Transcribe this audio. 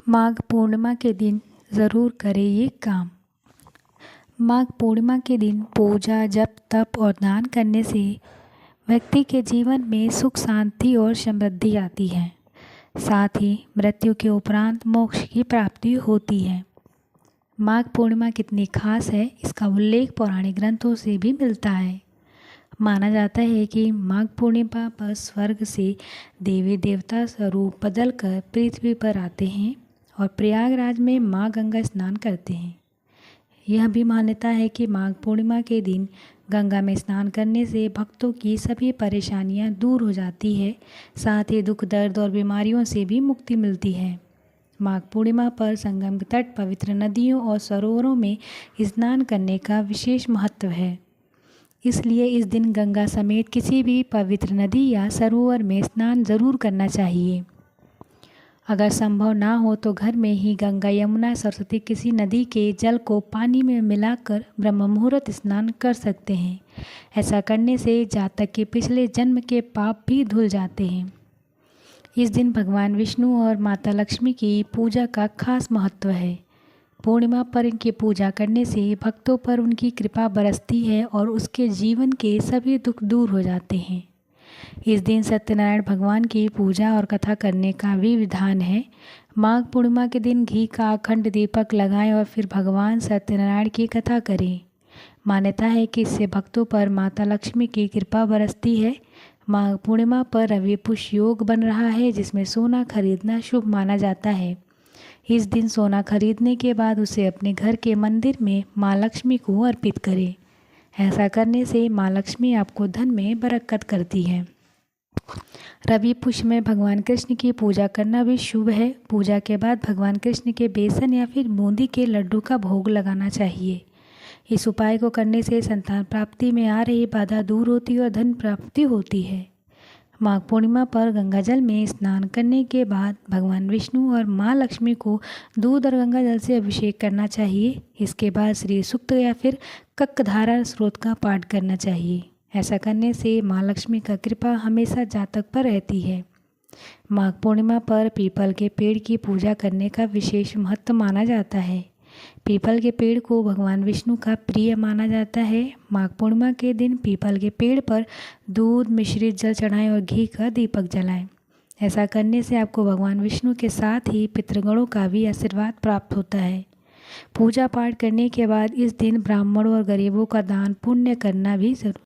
माघ पूर्णिमा के दिन ज़रूर करें ये काम। माघ पूर्णिमा के दिन पूजा, जप, तप और दान करने से व्यक्ति के जीवन में सुख, शांति और समृद्धि आती है। साथ ही मृत्यु के उपरांत मोक्ष की प्राप्ति होती है। माघ पूर्णिमा कितनी खास है, इसका उल्लेख पौराणिक ग्रंथों से भी मिलता है। माना जाता है कि माघ पूर्णिमा पर स्वर्ग से देवी देवता स्वरूप बदलकर पृथ्वी पर आते हैं और प्रयागराज में माँ गंगा स्नान करते हैं। यह भी मान्यता है कि माघ पूर्णिमा के दिन गंगा में स्नान करने से भक्तों की सभी परेशानियां दूर हो जाती है। साथ ही दुख, दर्द और बीमारियों से भी मुक्ति मिलती है। माघ पूर्णिमा पर संगम के तट, पवित्र नदियों और सरोवरों में स्नान करने का विशेष महत्व है। इसलिए इस दिन गंगा समेत किसी भी पवित्र नदी या सरोवर में स्नान जरूर करना चाहिए। अगर संभव ना हो तो घर में ही गंगा, यमुना, सरस्वती किसी नदी के जल को पानी में मिलाकर ब्रह्म मुहूर्त स्नान कर सकते हैं। ऐसा करने से जातक के पिछले जन्म के पाप भी धुल जाते हैं। इस दिन भगवान विष्णु और माता लक्ष्मी की पूजा का खास महत्व है। पूर्णिमा पर इनकी पूजा करने से भक्तों पर उनकी कृपा बरसती है और उसके जीवन के सभी दुख दूर हो जाते हैं। इस दिन सत्यनारायण भगवान की पूजा और कथा करने का भी विधान है। माघ पूर्णिमा के दिन घी का अखंड दीपक लगाएं और फिर भगवान सत्यनारायण की कथा करें। मान्यता है कि इससे भक्तों पर माता लक्ष्मी की कृपा बरसती है। माघ पूर्णिमा पर रवि पुष्य योग बन रहा है, जिसमें सोना खरीदना शुभ माना जाता है। इस दिन सोना खरीदने के बाद उसे अपने घर के मंदिर में माँ लक्ष्मी को अर्पित करें। ऐसा करने से माँ लक्ष्मी आपको धन में बरकत करती है। रवि पुष्य में भगवान कृष्ण की पूजा करना भी शुभ है। पूजा के बाद भगवान कृष्ण के बेसन या फिर बूंदी के लड्डू का भोग लगाना चाहिए। इस उपाय को करने से संतान प्राप्ति में आ रही बाधा दूर होती है और धन प्राप्ति होती है। माघ पूर्णिमा पर गंगाजल में स्नान करने के बाद भगवान विष्णु और माँ लक्ष्मी को दूध और गंगाजल से अभिषेक करना चाहिए। इसके बाद श्री सूक्त या फिर कक्कधारा स्रोत का पाठ करना चाहिए। ऐसा करने से माँ लक्ष्मी का कृपा हमेशा जातक पर रहती है। माघ पूर्णिमा पर पीपल के पेड़ की पूजा करने का विशेष महत्व माना जाता है। पीपल के पेड़ को भगवान विष्णु का प्रिय माना जाता है। माघ पूर्णिमा के दिन पीपल के पेड़ पर दूध मिश्रित जल चढ़ाएं और घी का दीपक जलाएं। ऐसा करने से आपको भगवान विष्णु के साथ ही पितृगणों का भी आशीर्वाद प्राप्त होता है। पूजा पाठ करने के बाद इस दिन ब्राह्मणों और गरीबों का दान पुण्य करना भी जरूर